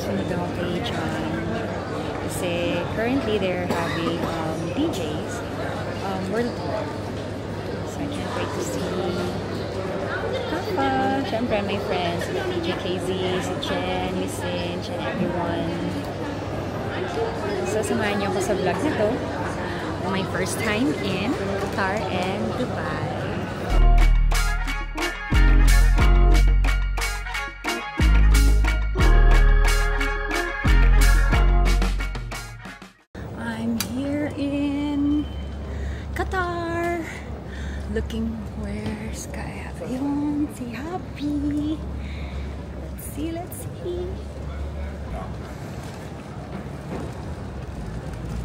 Sunod ako kay John. Kasi currently they're having DJs world tour. So I can't wait to see Papa. Siyempre, my friends, si DJ KZ, si Jen, Miss Cinch, and everyone. So samahan niyo ako sa vlog na to. My first time in Qatar and Dubai. Looking where Sky Avion, si Happy. Let's see.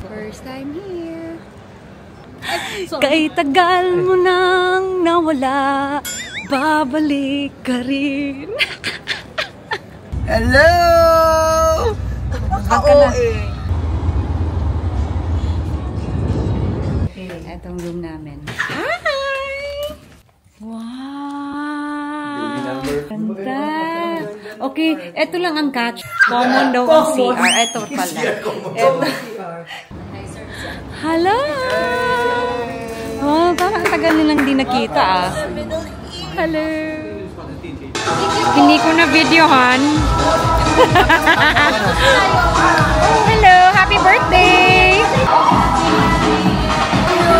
First time here. Kay tagal mo nang nawala, babalik ka rin. Hello! Okay, etong room namin. Wow! Ganda! Okay, eto lang ang catch. Common daw ang CR. Eto pala. Eto. Hello! Oh, parang tagal nilang di nakita ah. Hello! Hindi ko na videohan. Hello! Happy birthday!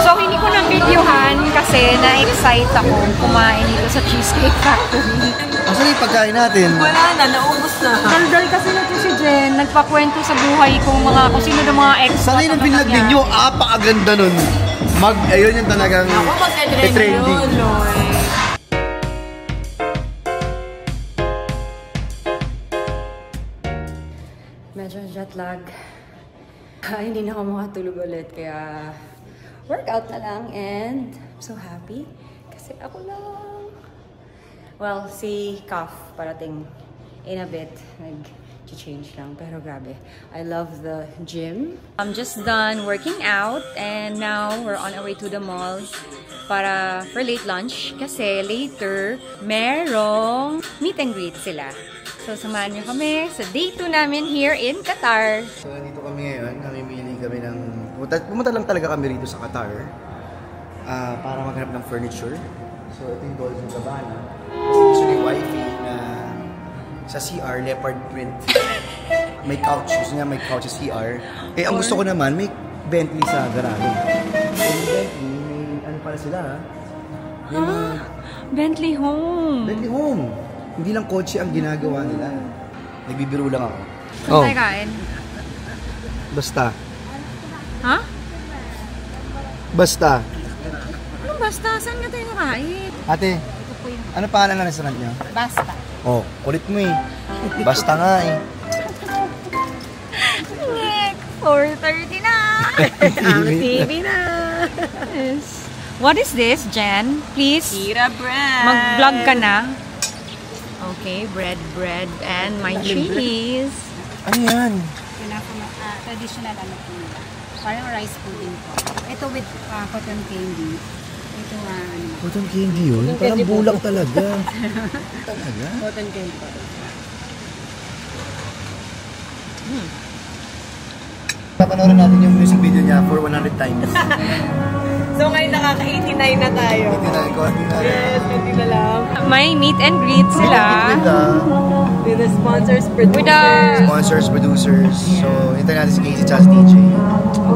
So, hindi ko na videohan kasi na-excite ako kumain dito sa Cheesecake Factory. Asan yung pagkain natin? Wala na, naubos na. Daldal kasi natin si Jen, nagpakwento sa buhay kung sino na mga ex. Sana yung binlag ninyo, apakaganda nun. Ayun yung talagang trending. Medyo jet lag. Hindi na ako makatulog ulit kaya workout na lang and I'm so happy kasi ako lang. Well, si Kaf parating in a bit. Nag-change lang pero grabe. I love the gym. I'm just done working out and now we're on our way to the mall for late lunch kasi later merong meet and greet sila. So, samahan niyo kami sa day 2 namin here in Qatar. So, dito kami ngayon. Namimili kami ng... Pumunta lang talaga kami rito sa Qatar para maghanap ng furniture. So, ito yung Dolce & Gabbana. Gusto ni wifey na sa CR, leopard print. May couch. Gusto niya may couch sa CR. Eh, ang gusto ko naman, may Bentley sa garahe. So, Bentley, may ano pala sila ha? Bentley Home! Bentley Home! Hindi lang kotse ang ginagawa nila. Nagbibiro lang ako. Saan tayo kain? Basta. Ha? Basta. Anong basta? Saan nga tayo kain? Ate, ano pangalan ng restaurant niyo? Basta. Oh, kulit mo eh. Basta nga eh. 4:30 na! Ang TV na! Yes. What is this, Jen? Please? Tira bread! Mag-vlog ka na. Okay, bread, and my cheese. Ano yan? Traditional ano po nila. Parang rice pudding po. Ito with cotton candy. Ito Cotton candy yun? Parang bulak talaga. Talaga? Cotton candy po. Papanoorin natin yung music video niya for 100 times. So ngayon nakaka-89 na tayo. Yes, hindi na lang. May meet and greet sila. With the sponsors, producers. With the Sponsors, producers. So, hintayin natin si Casey Charles DJ.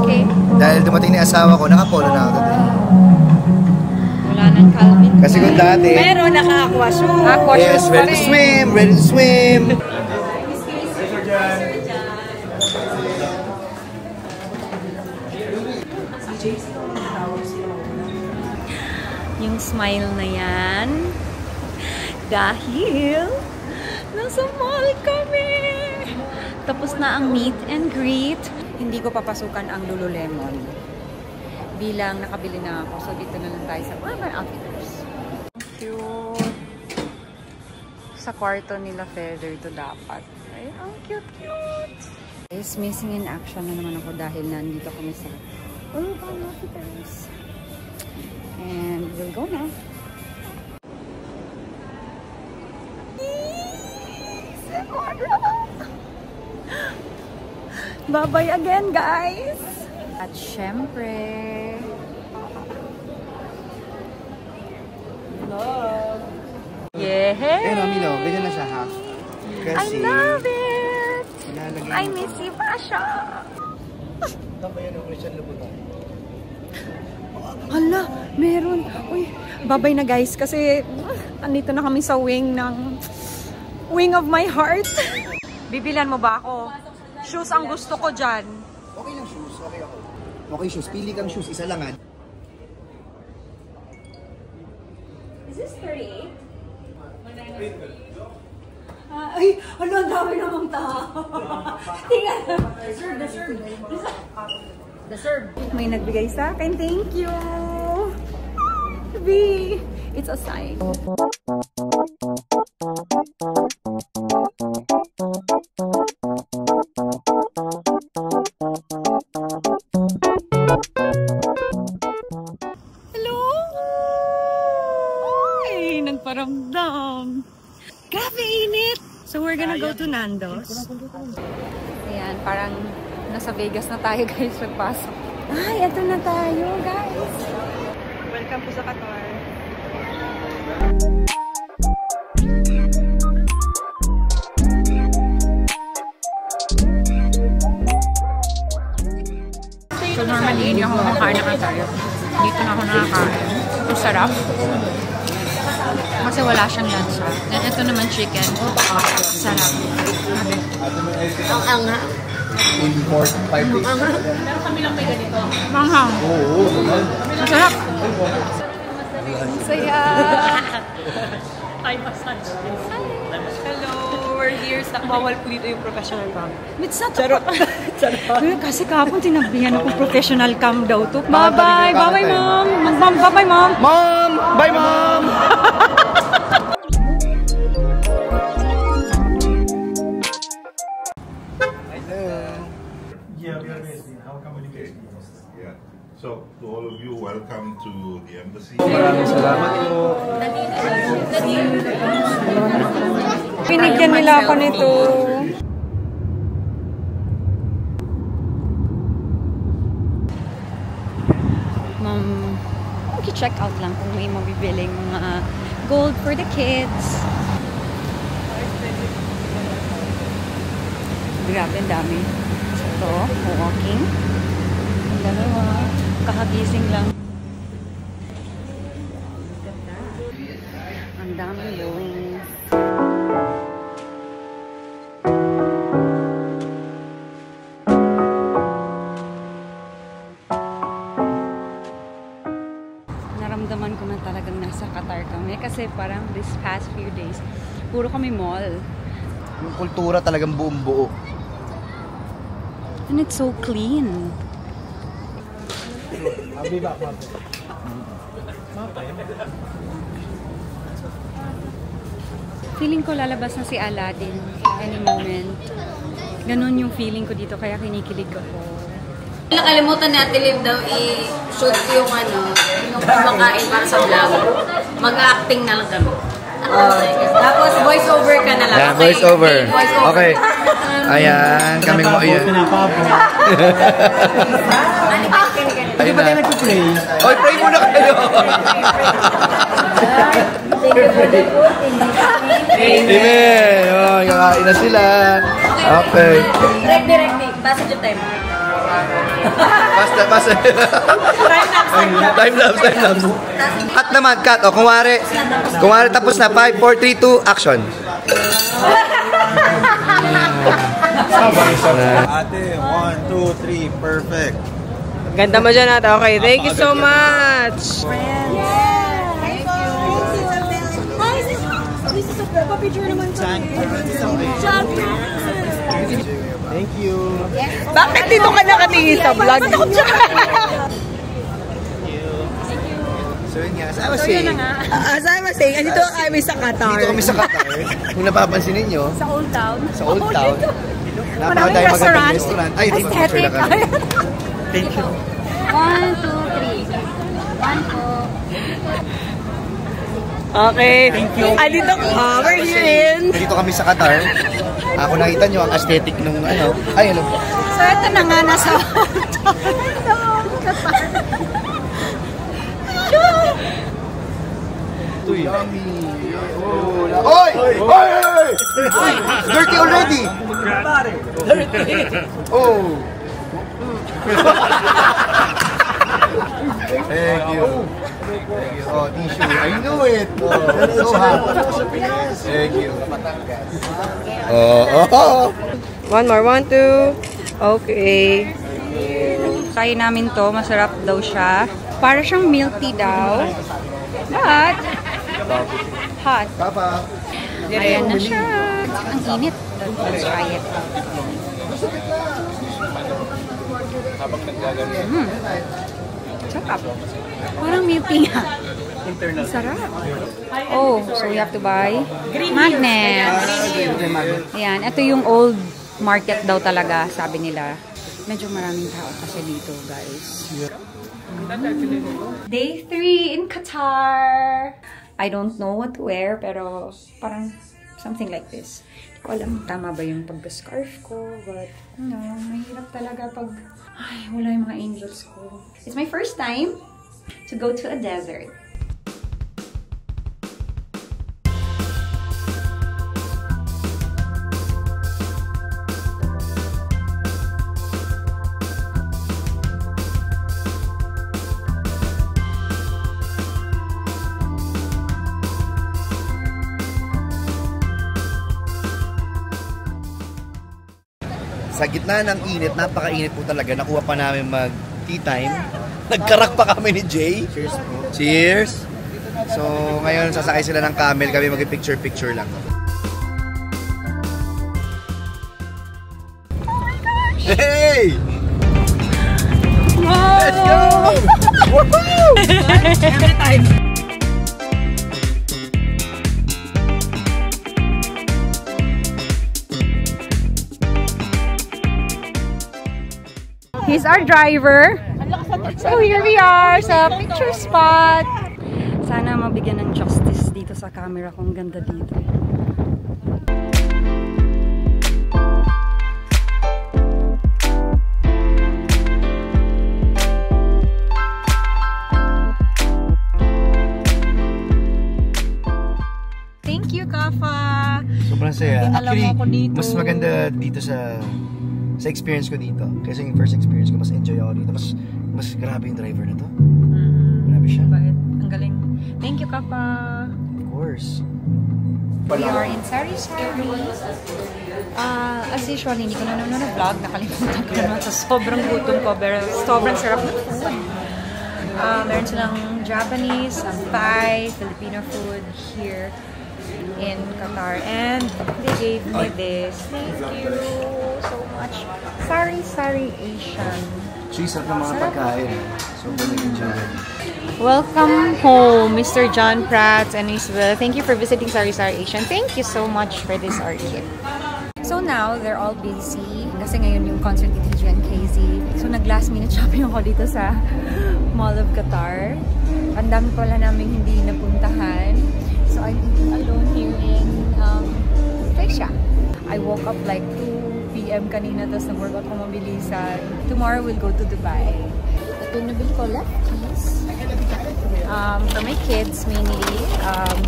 Okay. Dahil dumating na yung asawa ko, nakapolo na ako today. Wala nang Calvin. Kasi kung dati... Pero naka-aqua shoes. Aqua Yes, shoes ready to swim! Ready to swim! Yung smile na yan. Dahil nasa mall kami. Tapos na ang meet and greet. Hindi ko papasukan ang Lululemon. Bilang nakabili na ako. So dito na lang tayo sa Urban Outfitters. Cute. Sa kwarto nila feather to dapat. Ay, ang cute. Is missing in action na naman ako dahil nandito kami sa Urban Outfitters. And we'll go now. Bye-bye again, guys! At syempre... Vlog! Yeah! Pero, Milo, ganyan na siya half. Kasi... I love it! Ilalagay I mo miss you, Pasha! Tama yan, Christian Louboutin. Hala, meron. Uy, babay na guys kasi andito na kami sa wing of my heart. Bibilan mo ba ako? Shoes ang gusto ko dyan. Okay lang shoes, okay ako. Okay shoes, pili kang shoes, isa lang Is this 38? Ay, ano, ang dami namang tao. Tingnan. The serve. May nagbigay sa akin. Thank you. B, it's a sign. Hello? Ay, nagparamdam. Grabe init. So we're gonna go to Nando's. Ayan, parang nasa Vegas na tayo guys pagpasok. Ay, eto na tayo guys. Welcome po sa Qatar. So normally, hindi ako kumakain ng Qatar. Dito na ako nakakain. Ang sarap. Kasi wala siyang lansa. Then ito naman chicken. Sarap. Ang anga. Import 5 days. Meron kami lang may ganito. Manghang. Oo. Masarap. Saya. Hi, massage. Hello, we're here. Bawal po dito yung professional cam. It's not charot. Kasi kahapon tinabihan ako professional cam daw to. Bye-bye. Bye-bye, mom. Bye-bye, mom. Mom! Bye, mom! Yeah, we are amazing. Our communication. Yeah. So, to all of you, welcome to the embassy. Maraming salamat po. Pinigyan nila ako nito. Ma'am, mag-check out lang kung may mabibiling mga gold for the kids. Grabe, ang dami. Ito, walking. Ang dalawa. Kakagising lang. Ang dami yung... Naramdaman ko na talagang nasa Qatar kami kasi parang this past few days, puro kami mall. Yung kultura talagang buong buo. And it's so clean. I'll be back, ma'am. Feeling ko lalabas na si Aladdin any moment. Ganun yung feeling ko dito kaya kinikilig ako. Nakalimutan natin Liv daw i-shoot yung yung kumakain para sa vlog. Mag-acting na lang kami. Tapos voice over ka na lang. Yeah, Okay. voice over. Voice over. Okay. Ayan, kami mo ayan. Ayun na. Oy, pray muna kayo. Amen. Oh, kakain na sila. Okay. Direct. Passage of time. Basta. Time lapse. Cut naman, cut. O, kumari tapos na. 5, 4, 3, 2, action. Ate, 1, 2, 3, perfect. Ganda mo dyan ate. Okay, thank you so much. Thank you. Bakit dito ka nakatingin sa vlog? So yun nga, as I was saying, As I was saying, andito kami sa Qatar. dito kami sa Qatar. Kung napapansin ninyo, Sa Old Town. sa Old Town, Maraming napakadami magandang restaurant. restaurant. Ay, dito picture na kami. Thank you. 1, 2, 3. 1 po. Okay. Thank you. Andito we're here in. Dito kami sa Qatar. Ako nakita nyo ang aesthetic nung ano. Ay, hello. So, ito na nga nasa Yummy. Oy! Oy! Oy! Dirty already! Oh! Thank you. Thank you. Oh, tissue. I knew it. Oh, so happy. Thank you. Oh. One more, 1, 2. Okay. Kain namin to. Masarap daw siya. Para siyang milk tea daw. But, hot. Papa. Ayan na siya. Ang init. Let's try it. Sarap. Parang milk tea nga. Sarap. Oh, so we have to buy magnets. Ayan, ito yung old market daw talaga, sabi nila. Medyo maraming tao kasi dito, guys. Day 3 in Qatar. I don't know what to wear, pero parang something like this. Hindi ko alam tama ba yung pagka-scarf ko, but mahirap talaga pag wala yung mga angels ko. It's my first time to go to a desert. Sa gitna ng init, napakainit po talaga. Nakuha pa namin mag-tea time. Nagkarak pa kami ni Jay. Cheers po. Cheers! So, ngayon sasakay sila ng camel. Kami mag-picture-picture lang. Hey! Wow! Let's go! Woohoo! Every time. He's our driver. So here we are sa picture spot. Sana mabigyan ng justice dito sa camera kung ganda dito. Thank you, Kafa. Sobrang saya. Dinala mo ako dito. Mas maganda dito sa experience ko dito. Kasi yung first experience ko, mas enjoy ako dito. Mas grabe yung driver na to. Grabe siya. Bait. Ang galing. Thank you, Kafa. Of course. We are in Sari-Sari. As usual, hindi ko na naman na-vlog. Nakalimutan ko naman sa sobrang gutom ko. Pero sobrang sarap ng food. Meron silang Japanese, Thai, Filipino food here in Qatar. And they gave me this. Thank you so much. Sari-Sari Asian. Cheese at ng mga pagkain. Sobrang nag-enjoy. Welcome home, Mr. John Pratt and Isabel. Thank you for visiting Sari-Sari Asian. Thank you so much for this art kit. So now, they're all busy. Kasi ngayon yung concert ni TG and KZ. So nag-last minute shopping ako dito sa Mall of Qatar. Ang dami pala namin hindi napuntahan. So I'm alone here in Malaysia. I woke up like 2 p.m. kanina, tapos nag-workout ko mabilisan. Tomorrow we'll go to Dubai. Ito yung nabili ko, lefties. For my kids mainly,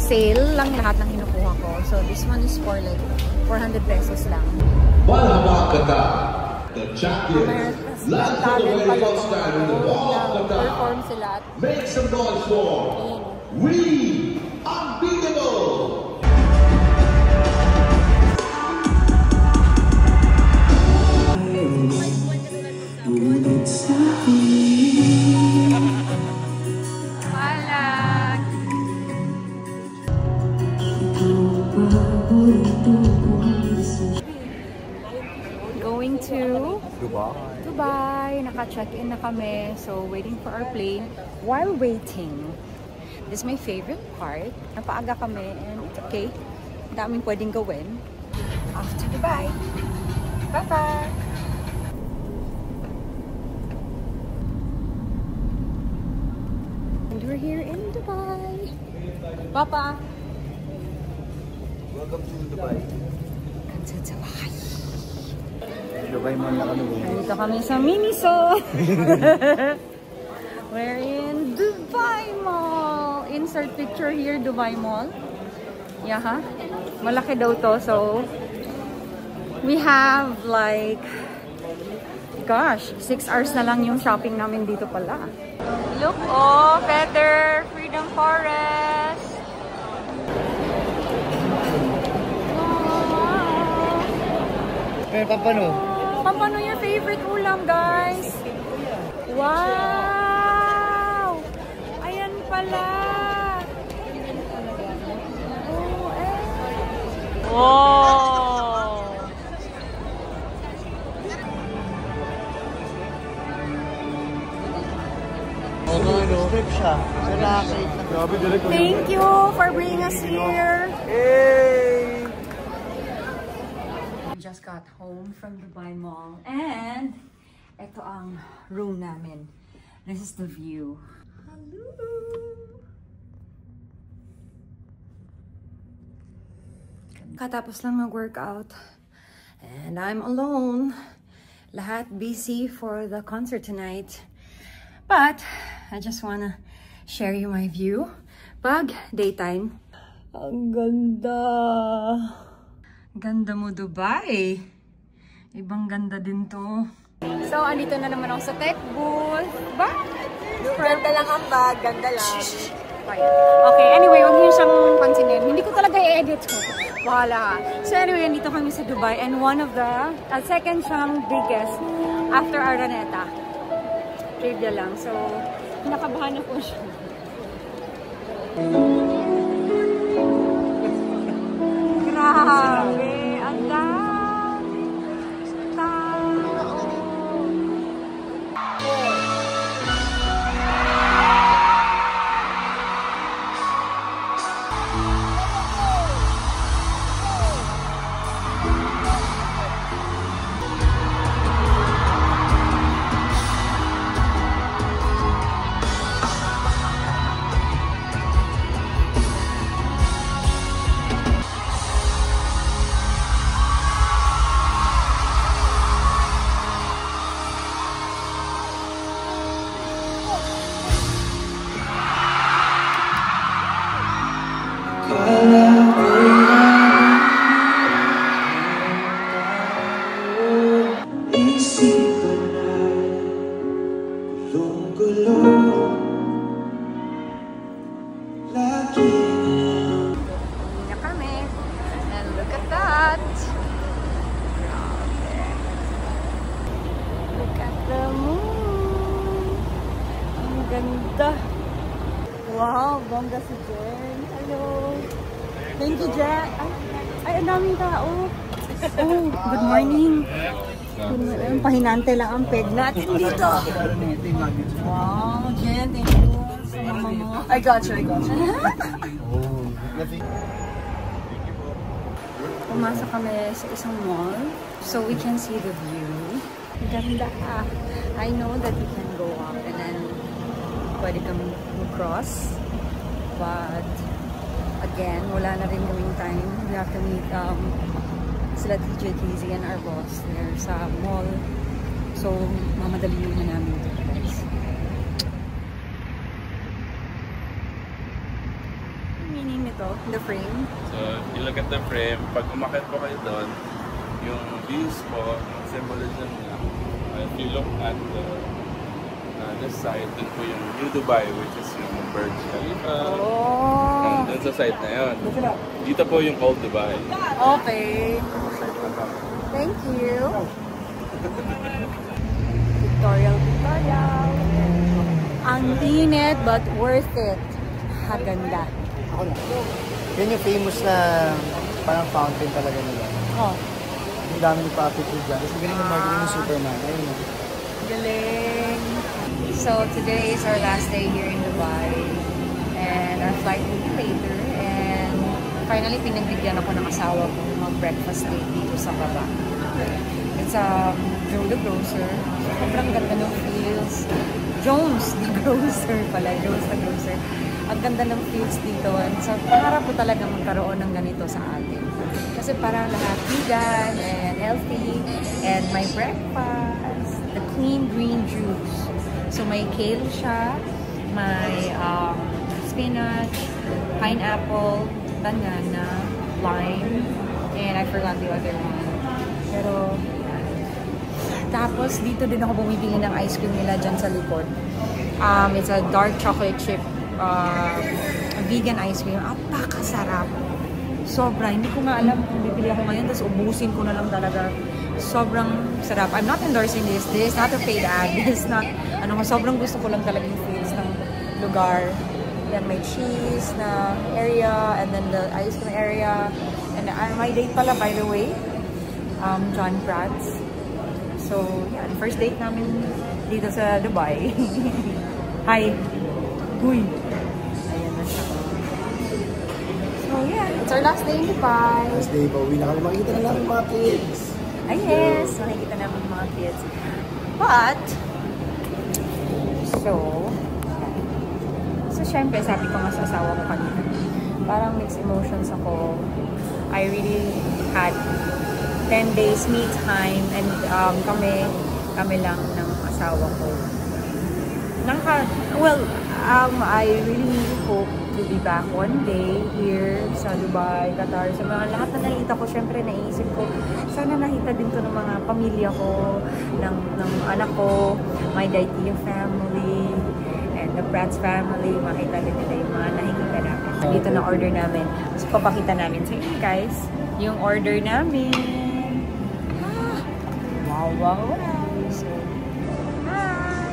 sale lang lahat ng kinukuha ko. So this one is for like 400 pesos lang. Malhabak Qatar, the champions. Last of the way outside in the ball of Qatar. Make some noise for We Unbeatable. Going to Dubai. Naka-check-in na kami. So, waiting for our plane. While waiting, this is my favorite part. Napaaga kami and it's okay. Daming pwedeng gawin. Off to Dubai. Bye-bye! And we're here in Dubai. Papa! Welcome to Dubai. Dubai. Dubai Mall na kami. Dito kami sa Miniso. We're in Dubai Mall. Insert picture here, Dubai Mall. Yeah, ha? Malaki daw to. So, we have like, gosh, 6 hours na lang yung shopping namin dito pala. Look, oh, Feather Freedom Forest. Pero Pampano? Pampano your favorite ulam, guys? Wow! Ayan pala. Oh, eh. Wow! Trip siya. Thank you for bringing us here. Hey! We just got home from Dubai Mall and ito ang room namin. This is the view. Hello! Katapos lang mag-workout and I'm alone. Lahat busy for the concert tonight. But I just wanna share you my view. Pag daytime, ang ganda. Ganda mo, Dubai. Ibang ganda din to. So, andito na naman ako sa tech booth. Ba? Ganda lang ang bag, ganda lang. Okay, anyway, huwag niyo siyang pansinin. Hindi ko talaga i-edit ko. Bahala. So anyway, andito kami sa Dubai and one of the, second siyang biggest after Araneta. Trivia lang. So, nakabahan na po siya. Grabe! Ang dami! Tao! Wow, bongga si Jen. Hello. Thank you, Jen. Ay, ang daming tao. Oh, good morning. Pahinante lang ang peg natin dito. Wow, Jen, thank you sa mama mo. I got you. Pumasok kami sa isang mall so we can see the view. Ganda ka. I know that you can go up and then pwede kang cross, but again, wala na rin kaming time. We have to meet sila TJ Kizzy and our boss there sa mall. So, mamadali na namin ito, guys. Ang meaning nito, the frame. So, you look at the frame. Pag umakit po kayo doon, yung views po, symbolism niya. If you look at this side, dun po yung New Dubai, which is yung Burj Khalifa. Oh! Dun sa side na yun. Dito po yung Old Dubai. Okay. Thank you. Victoria. Ang init but worth it. Haganda. Yan yung famous na parang fountain talaga nila. Oh. Ang dami nagpa-picture dyan. Kasi galing yung marketing ng Superman. Ayun mo. Galing. So today is our last day here in Dubai. And our flight will be later. And finally, pinagbigyan ako ng asawa ko mag-breakfast date dito sa baba. It's Joe the Grocer. Sobrang ganda ng feels. Jones the Grocer pala. Jones the Grocer. ang ganda ng fields dito. And so, pangarap ko talaga magkaroon ng ganito sa atin. Kasi parang lahat vegan and healthy. And my breakfast, the clean green juice. So, may kale siya, may spinach, pineapple, banana, lime, and I forgot the other one. Pero, tapos dito din ako bumibili ng ice cream nila dyan sa likod. It's a dark chocolate chip vegan ice cream. Apakasarap. Sobra. Hindi ko nga alam kung bibili ako ngayon, tapos ubusin ko na lang talaga. Sobrang sarap. I'm not endorsing this. This is not a paid ad. This is not, sobrang gusto ko lang talaga yung feels ng lugar. Then may cheese na area, and then the ice cream area. And my date pala, by the way, John Prats. So, yan. First date namin dito sa Dubai. Hi! Huy! Ayan na siya. So, yeah. It's our last day in Dubai. Last day pa. Uwi na kami. Makikita na namin mga kids. Ay, yes. Makikita namin mga kids. But, so, syempre, sabi ko nga sa asawa ko kanina, parang mixed emotions ako. I really had 10 days me time and kami lang ng asawa ko. I really hope to be back one day here sa Dubai, Qatar. Sa mga lahat na nakita ko, syempre naisip ko, sana nakita din to ng mga pamilya ko, ng anak ko, my Daitya family, and the Prats family. Makita din nila yung mga nakikita namin. Dito na order namin. So, papakita namin sa inyo guys yung order namin. Wow. So, hi!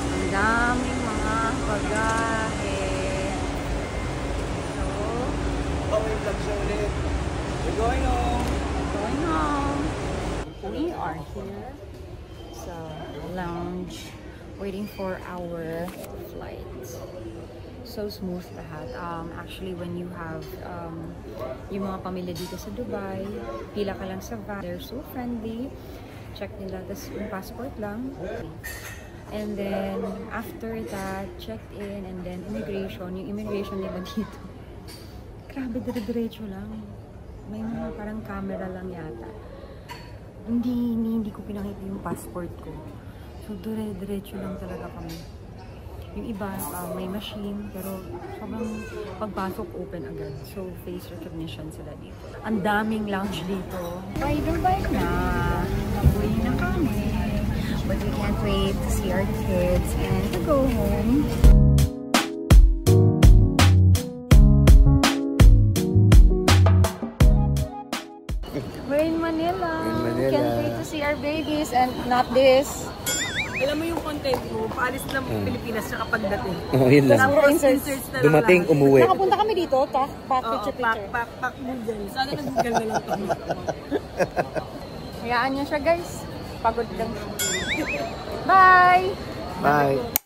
Ang daming mga pagahe. So, We're going home. Going home. We are here sa lounge waiting for our flight. So smooth lahat. Actually, when you have yung mga pamilya dito sa Dubai, pila ka lang sa van. They're so friendly. Check nila. Tapos yung passport lang. And then, after that, checked in. And then, immigration. Yung immigration nila dito. Grabe, dire-diretso lang. May mga parang camera lang yata. Hindi ko pinakita yung passport ko. So, dire-diretso lang talaga kami. Yung iba, may machine, pero sobrang pagpasok, open agad. So, face recognition sila dito. Ang daming lounge dito. Bye na. Uwi na kami. But we can't wait to see our kids and to go home. We're in Manila. Can't wait to see our babies and not this. Alam mo yung content mo, paalis ng Pilipinas siya kapag dating. Yun lang. Inserts na Dumating, umuwi. Nakapunta kami dito, pack Google. Sana nag-Google na lang kami. Hayaan niyo siya guys. Pagod lang siya. Bye! Bye!